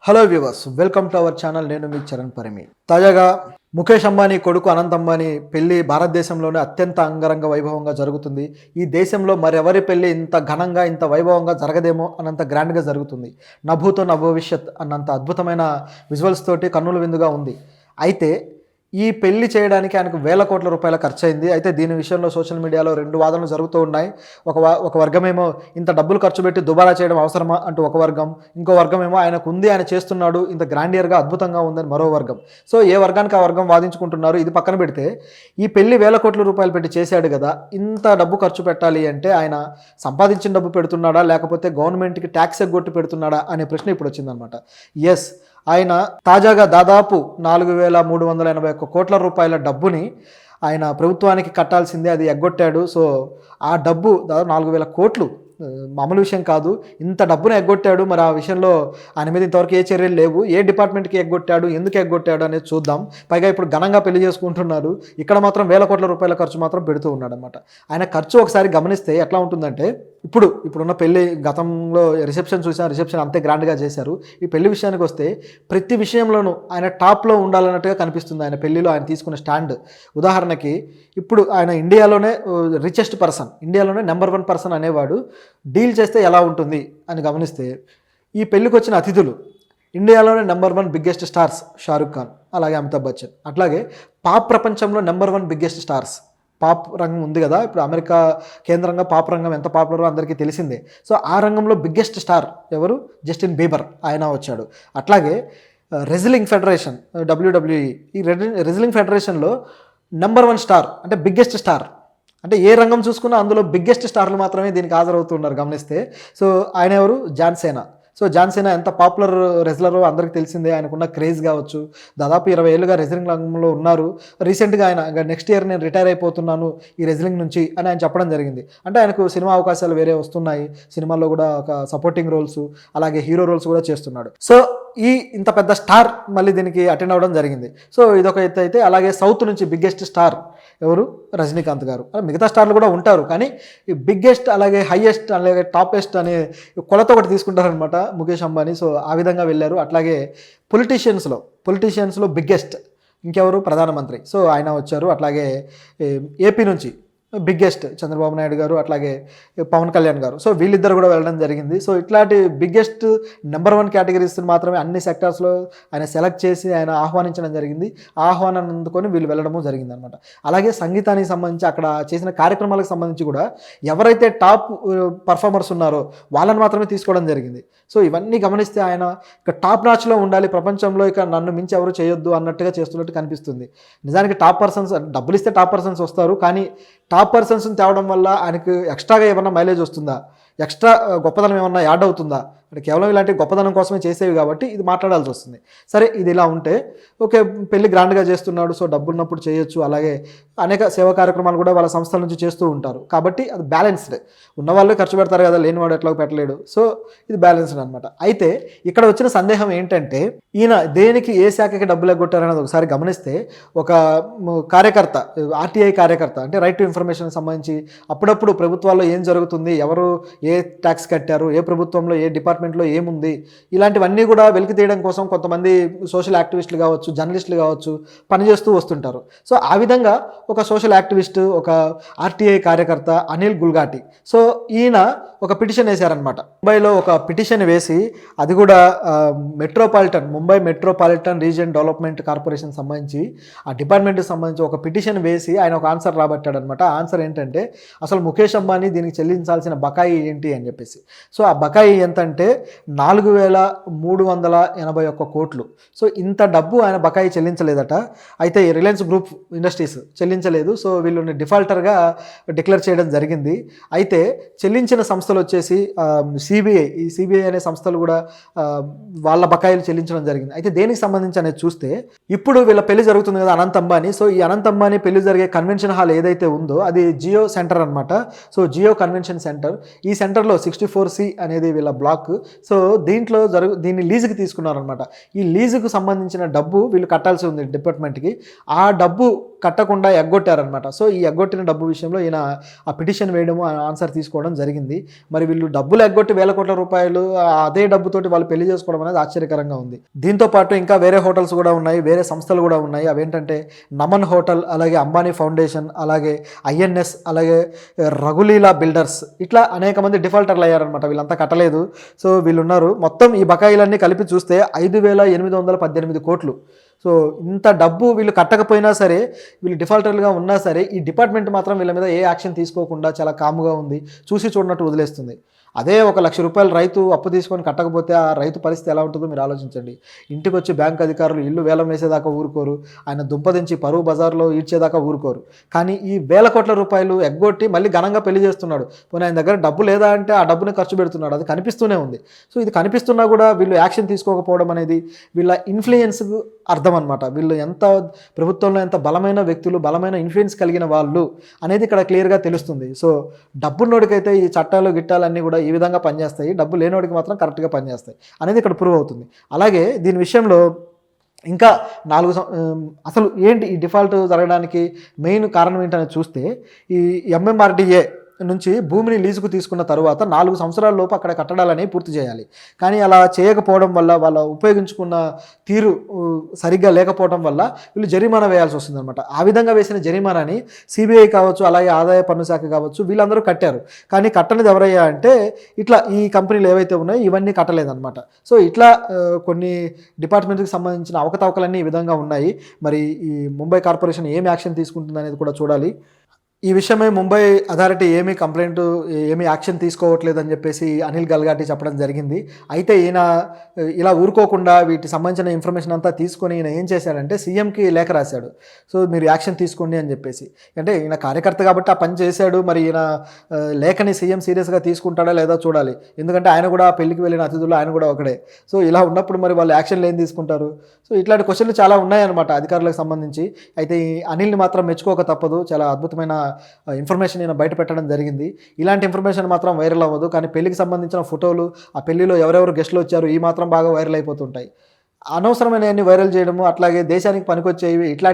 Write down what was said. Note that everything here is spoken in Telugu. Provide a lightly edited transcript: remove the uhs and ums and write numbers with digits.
Hello viewers, welcome to our channel. నేను మీ చరణ్ పరిమి. తాజాగా ముఖేష్ అంబానీ కొడుకు అనంత్ అంబానీ పెళ్లి భారతదేశంలోనే అత్యంత అంగరంగ వైభవంగా జరుగుతుంది. ఈ దేశంలో మరెవరి పెళ్లి ఇంత ఘనంగా ఇంత వైభవంగా జరగదేమో అన్నంత గ్రాండ్గా జరుగుతుంది. నభూతో నభవిష్యత్ అన్నంత అద్భుతమైన విజువల్స్ తోటి కన్నుల విందుగా ఉంది. అయితే ఈ పెళ్లి చేయడానికి ఆయనకు వేల కోట్ల రూపాయల ఖర్చు అయింది. అయితే దీని విషయంలో సోషల్ మీడియాలో రెండు వాదనలు జరుగుతూ ఉన్నాయి. ఒక వర్గమేమో ఇంత డబ్బులు ఖర్చు పెట్టి దుబారా చేయడం అవసరమా అంటూ ఒక వర్గం, ఇంకో వర్గమేమో ఆయనకు ఉంది, ఆయన చేస్తున్నాడు, ఇంత గ్రాండియర్గా అద్భుతంగా ఉందని మరో వర్గం. సో ఏ వర్గానికి ఆ వర్గం వాదించుకుంటున్నారు. ఇది పక్కన పెడితే ఈ పెళ్లి వేల కోట్ల రూపాయలు పెట్టి చేశాడు కదా, ఇంత డబ్బు ఖర్చు పెట్టాలి అంటే ఆయన సంపాదించిన డబ్బు పెడుతున్నాడా లేకపోతే గవర్నమెంట్కి ట్యాక్స్ ఎగ్గొట్టి పెడుతున్నాడా అనే ప్రశ్న ఇప్పుడు వచ్చిందనమాట. ఎస్, ఆయన తాజాగా దాదాపు 4,381 కోట్ల రూపాయల డబ్బుని ఆయన ప్రభుత్వానికి కట్టాల్సిందే, అది ఎగ్గొట్టాడు. సో ఆ డబ్బు దాదాపు 4,000 కోట్లు, మామూలు విషయం కాదు. ఇంత డబ్బును ఎగ్గొట్టాడు. మరి ఆ విషయంలో ఆయన మీద ఇంతవరకు ఏ చర్యలు లేవు. ఏ డిపార్ట్మెంట్కి ఎగ్గొట్టాడు, ఎందుకు ఎగ్గొట్టాడు అనేది చూద్దాం. పైగా ఇప్పుడు ఘనంగా పెళ్లి చేసుకుంటున్నారు. ఇక్కడ మాత్రం వేల కోట్ల రూపాయల ఖర్చు మాత్రం పెడుతూ ఉన్నాడు అనమాట. ఆయన ఖర్చు ఒకసారి గమనిస్తే ఎట్లా ఉంటుందంటే, ఇప్పుడున్న పెళ్లి గతంలో రిసెప్షన్ చూసాం, రిసెప్షన్ అంతే గ్రాండ్గా చేశారు. ఈ పెళ్లి విషయానికి వస్తే ప్రతి విషయంలోనూ ఆయన టాప్లో ఉండాలన్నట్టుగా కనిపిస్తుంది ఆయన పెళ్లిలో ఆయన తీసుకున్న స్టాండ్. ఉదాహరణకి ఇప్పుడు ఆయన ఇండియాలోనే రిచెస్ట్ పర్సన్, ఇండియాలోనే నెంబర్ 1 పర్సన్ అనేవాడు డీల్ చేస్తే ఎలా ఉంటుంది అని గమనిస్తే, ఈ పెళ్లికి వచ్చిన అతిథులు ఇండియాలోనే number 1 biggest stars Shahrukh Khan, అలాగే అమితాబ్ బచ్చన్, అట్లాగే పాప్ ప్రపంచంలో నెంబర్ 1 బిగ్గెస్ట్ స్టార్స్. పాప్ రంగం ఉంది కదా, ఇప్పుడు అమెరికా కేంద్రంగా పాప్ రంగం ఎంత పాపులరో అందరికీ తెలిసిందే. సో ఆ రంగంలో బిగ్గెస్ట్ స్టార్ ఎవరు? జస్టిన్ బీబర్, ఆయన వచ్చాడు. అట్లాగే రెజ్లింగ్ ఫెడరేషన్ WWE, ఈ రెజ్లింగ్ ఫెడరేషన్లో నెంబర్ 1 స్టార్ అంటే బిగ్గెస్ట్ స్టార్, అంటే ఏ రంగం చూసుకున్నా అందులో బిగ్గెస్ట్ స్టార్లు మాత్రమే దీనికి హాజరవుతున్నారు గమనిస్తే. సో ఆయన ఎవరు? జాన్ సేనా. సో జాన్ సేనా ఎంత పాపులర్ రెజ్లరో అందరికీ తెలిసిందే. ఆయనకున్న క్రేజ్ కావచ్చు, దాదాపు 20 ఏళ్ళుగా రెజ్లింగ్ రంగంలో ఉన్నారు. రీసెంట్గా ఆయన నెక్స్ట్ ఇయర్ నేను రిటైర్ అయిపోతున్నాను ఈ రెజ్లింగ్ నుంచి అని ఆయన చెప్పడం జరిగింది. అంటే ఆయనకు సినిమా అవకాశాలు వేరే వస్తున్నాయి, సినిమాల్లో కూడా ఒక సపోర్టింగ్ రోల్స్ అలాగే హీరో రోల్స్ కూడా చేస్తున్నాడు. సో ఇంత పెద్ద స్టార్ మళ్ళీ దీనికి అటెండ్ అవ్వడం జరిగింది. సో ఇదొక ఎత్తు అయితే, అలాగే సౌత్ నుంచి బిగ్గెస్ట్ స్టార్ ఎవరు? రజనీకాంత్ గారు. మిగతా స్టార్లు కూడా ఉంటారు, కానీ ఈ బిగ్గెస్ట్ అలాగే హైయెస్ట్ అలాగే టాపెస్ట్ అనే కొలత ఒకటి తీసుకుంటారనమాట ముఖేష్ అంబానీ. సో ఆ విధంగా వెళ్ళారు. అట్లాగే పొలిటీషియన్స్లో బిగ్గెస్ట్ ఇంకెవరు? ప్రధానమంత్రి. సో ఆయన వచ్చారు. అట్లాగే ఏపీ నుంచి బిగ్గెస్ట్ చంద్రబాబు నాయుడు గారు, అట్లాగే పవన్ కళ్యాణ్ గారు. సో వీళ్ళిద్దరు కూడా వెళ్ళడం జరిగింది. సో ఇట్లాంటి బిగ్గెస్ట్ నెంబర్ 1 కేటగిరీస్ మాత్రమే అన్ని సెక్టార్స్లో ఆయన సెలెక్ట్ చేసి ఆయన ఆహ్వానించడం జరిగింది. ఆహ్వానం అందుకొని వీళ్ళు వెళ్ళడము జరిగింది అనమాట. అలాగే సంగీతానికి సంబంధించి అక్కడ చేసిన కార్యక్రమాలకు సంబంధించి కూడా ఎవరైతే టాప్ పర్ఫార్మర్స్ ఉన్నారో వాళ్ళని మాత్రమే తీసుకోవడం జరిగింది. సో ఇవన్నీ గమనిస్తే ఆయన ఇక టాప్ నాచ్లో ఉండాలి, ప్రపంచంలో ఇక నన్ను మించి ఎవరు చేయొద్దు అన్నట్టుగా చేస్తున్నట్టు కనిపిస్తుంది. నిజానికి టాప్ పర్సన్స్ డబ్బులు ఇస్తే టాప్ పర్సన్స్ వస్తారు, కానీ టాప్ పర్సన్స్ని తేవడం వల్ల ఆయనకు ఎక్స్ట్రాగా ఏమన్నా మైలేజ్ వస్తుందా, ఎక్స్ట్రా గొప్పదనం ఏమన్నా యాడ్ అవుతుందా అంటే కేవలం ఇలాంటి గొప్పదనం కోసమే చేసేవి కాబట్టి ఇది మాట్లాడాల్సి వస్తుంది. సరే, ఇది ఇలా ఉంటే ఓకే, పెళ్లి గ్రాండ్గా చేస్తున్నాడు, సో డబ్బు ఉన్నప్పుడు చేయొచ్చు. అలాగే అనేక సేవా కార్యక్రమాలు కూడా వాళ్ళ సంస్థల నుంచి చేస్తూ ఉంటారు, కాబట్టి అది బ్యాలెన్స్డ్. ఉన్నవాళ్ళు ఖర్చు పెడతారు కదా, లేనివాడు ఎట్లా పెట్టలేడు. సో ఇది బ్యాలెన్స్డ్ అనమాట. అయితే ఇక్కడ వచ్చిన సందేహం ఏంటంటే, ఈయన దేనికి ఏ శాఖకి డబ్బులు ఎగ్గొట్టారనేది ఒకసారి గమనిస్తే, ఒక కార్యకర్త, RTI కార్యకర్త, అంటే రైట్ టు ఇన్ఫర్మేషన్ సంబంధించి అప్పుడప్పుడు ప్రభుత్వాల్లో ఏం జరుగుతుంది, ఎవరు ఏ ట్యాక్స్ కట్టారు, ఏ ప్రభుత్వంలో ఏ డిపార్ట్మెంట్లో ఏముంది, ఇలాంటివన్నీ కూడా వెలికి తీయడం కోసం కొంతమంది సోషల్ యాక్టివిస్టులు కావచ్చు, జర్నలిస్టులు కావచ్చు పనిచేస్తూ వస్తుంటారు. సో ఆ విధంగా ఒక సోషల్ యాక్టివిస్ట్, ఒక RTI కార్యకర్త అనిల్ గుల్ఘాటి, సో ఈయన ఒక పిటిషన్ వేశారనమాట. ముంబైలో ఒక పిటిషన్ వేసి, అది కూడా Mumbai metropolitan region development corporation సంబంధించి ఆ డిపార్ట్మెంట్కి సంబంధించి ఒక పిటిషన్ వేసి ఆయన ఒక ఆన్సర్ రాబట్టాడనమాట. ఆ ఆన్సర్ ఏంటంటే, అసలు ముఖేష్ అంబానీ దీనికి చెల్లించాల్సిన బకాయి ఏంటి అని చెప్పేసి. సో ఆ బకాయి ఎంతంటే 4,381 కోట్లు. సో ఇంత డబ్బు ఆయన బకాయి చెల్లించలేదట. అయితే రిలయన్స్ గ్రూప్ ఇండస్ట్రీస్ చెల్లించలేదు. సో వీళ్ళని డిఫాల్టర్గా డిక్లేర్ చేయడం జరిగింది. అయితే చెల్లించిన సంస్థలు వచ్చేసి ఈ సిబిఐ అనే సంస్థలు కూడా వాళ్ళ బకాయిలు చెల్లించడం జరిగింది. అయితే దేనికి సంబంధించి అనేది చూస్తే, ఇప్పుడు వీళ్ళ పెళ్లి జరుగుతుంది కదా అనంత్ అంబానీ. సో ఈ అనంత్ అంబానీ పెళ్లి జరిగే కన్వెన్షన్ హాల్ ఏదైతే ఉందో అది జియో సెంటర్ అనమాట. సో జియో కన్వెన్షన్ సెంటర్, ఈ సెంటర్లో 64C అనేది వీళ్ళ బ్లాక్. సో దీన్ని లీజుకి తీసుకున్నారనమాట. ఈ లీజుకు సంబంధించిన డబ్బు వీళ్ళు కట్టాల్సి ఉంది డిపార్ట్మెంట్కి. ఆ డబ్బు కట్టకుండా ఎగ్గొట్టారనమాట. సో ఈ ఎగ్గొట్టిన డబ్బు విషయంలో ఈయన ఆ పిటిషన్ వేయడము, ఆన్సర్ తీసుకోవడం జరిగింది. మరి వీళ్ళు డబ్బులు ఎగ్గొట్టి వేల కోట్ల రూపాయలు అదే డబ్బుతోటి వాళ్ళు పెళ్లి చేసుకోవడం అనేది ఆశ్చర్యకరంగా ఉంది. దీంతో పాటు ఇంకా వేరే హోటల్స్ కూడా ఉన్నాయి, వేరే సంస్థలు కూడా ఉన్నాయి. అవేంటంటే నమన్ హోటల్, అలాగే అంబానీ ఫౌండేషన్, అలాగే INS, అలాగే రఘులీలా బిల్డర్స్, ఇట్లా అనేక మంది డిఫాల్టర్లు అయ్యారనమాట. వీళ్ళంతా కట్టలేదు. సో వీళ్ళున్నారు. మొత్తం ఈ బకాయిలన్నీ కలిపి చూస్తే 5,818 కోట్లు. సో ఇంత డబ్బు వీళ్ళు కట్టకపోయినా సరే, వీళ్ళు డిఫాల్టర్లుగా ఉన్నా సరే, ఈ డిపార్ట్మెంట్ మాత్రం వీళ్ళ మీద ఏ యాక్షన్ తీసుకోకుండా చాలా కాముగా ఉంది, చూసి చూడనట్టు వదిలేస్తుంది. అదే ఒక ₹1,00,000 రైతు అప్పు తీసుకొని కట్టకపోతే ఆ రైతు పరిస్థితి ఎలా ఉంటుందో మీరు ఆలోచించండి. ఇంటికి వచ్చి బ్యాంక్ అధికారులు ఇల్లు వేలం వేసేదాకా ఊరుకోరు, ఆయన దుంపదించి పరువు బజార్లో ఈడ్చేదాకా ఊరుకోరు. కానీ ఈ వేల కోట్ల రూపాయలు ఎగ్గొట్టి మళ్ళీ ఘనంగా పెళ్లి చేస్తున్నాడు. పోనీ ఆయన దగ్గర డబ్బు లేదా అంటే ఆ డబ్బుని ఖర్చు పెడుతున్నాడు, అది కనిపిస్తూనే ఉంది. సో ఇది కనిపిస్తున్నా కూడా వీళ్ళు యాక్షన్ తీసుకోకపోవడం అనేది వీళ్ళ ఇన్ఫ్లుయెన్స్కు అర్థం అనమాట. వీళ్ళు ఎంత ప్రభుత్వంలో ఎంత బలమైన వ్యక్తులు, బలమైన ఇన్ఫ్లుయెన్స్ కలిగిన వాళ్ళు అనేది ఇక్కడ క్లియర్గా తెలుస్తుంది. సో డబ్బున్నోడికైతే ఈ చట్టాలు గిట్టాలన్నీ కూడా ఈ విధంగా పనిచేస్తాయి, డబ్బు లేనోడికి మాత్రం కరెక్ట్గా పనిచేస్తాయి అనేది ఇక్కడ ప్రూవ్ అవుతుంది. అలాగే దీని విషయంలో ఇంకా 4 అసలు ఏంటి ఈ డిఫాల్ట్ జరగడానికి మెయిన్ కారణం ఏంటనేది చూస్తే, ఈ MMRDA నుంచి భూమిని లీజుకు తీసుకున్న తర్వాత 4 సంవత్సరాల లోపు అక్కడ కట్టడాలని పూర్తి చేయాలి. కానీ అలా చేయకపోవడం వల్ల, వాళ్ళ ఉపయోగించుకున్న తీరు సరిగ్గా లేకపోవడం వల్ల వీళ్ళు జరిమానా వేయాల్సి వస్తుందన్నమాట. ఆ విధంగా వేసిన జరిమానాని CBI కావచ్చు, అలాగే ఆదాయ పన్ను శాఖ కావచ్చు, వీళ్ళందరూ కట్టారు. కానీ కట్టనిది ఎవరయ్యా అంటే ఇట్లా ఈ కంపెనీలు ఏవైతే ఉన్నాయో ఇవన్నీ కట్టలేదన్నమాట. సో ఇట్లా కొన్ని డిపార్ట్మెంట్కి సంబంధించిన అవకతవకలన్నీ ఈ విధంగా ఉన్నాయి. మరి ఈ ముంబై కార్పొరేషన్ ఏమి యాక్షన్ తీసుకుంటుంది అనేది కూడా చూడాలి. ఈ విషయమై ముంబై అథారిటీ ఏమీ యాక్షన్ తీసుకోవట్లేదని చెప్పేసి అనిల్ గల్గాటి చెప్పడం జరిగింది. అయితే ఈయన ఇలా ఊరుకోకుండా వీటికి సంబంధించిన ఇన్ఫర్మేషన్ అంతా తీసుకొని ఈయన ఏం చేశాడంటే సీఎంకి లేఖ రాశాడు. సో మీరు యాక్షన్ తీసుకోండి అని చెప్పేసి. అంటే ఈయన కార్యకర్త కాబట్టి ఆ పని చేశాడు. మరి ఈయన లేఖని సీఎం సీరియస్గా తీసుకుంటాడా లేదా చూడాలి. ఎందుకంటే ఆయన కూడా పెళ్లికి వెళ్ళిన అతిథులు ఆయన కూడా ఒకడే. సో ఇలా ఉన్నప్పుడు మరి వాళ్ళు యాక్షన్లు ఏం తీసుకుంటారు? సో ఇట్లాంటి క్వశ్చన్లు చాలా ఉన్నాయన్నమాట అధికారులకు సంబంధించి. అయితే ఈ అనిల్ని మాత్రం మెచ్చుకోక తప్పదు. చాలా అద్భుతమైన ఇన్ఫర్మేషన్ నేను బయట పెట్టడం జరిగింది. ఇలాంటి ఇన్ఫర్మేషన్ మాత్రం వైరల్ అవ్వదు. కానీ పెళ్లికి సంబంధించిన ఫోటోలు, ఆ పెళ్లిలో ఎవరెవరు గెస్టులు వచ్చారు, ఈ మాత్రం బాగా వైరల్ అయిపోతుంటాయి. అనవసరమైనవన్నీ వైరల్ చేయడము, అట్లాగే దేశానికి పనికొచ్చేవి ఇట్లాంటి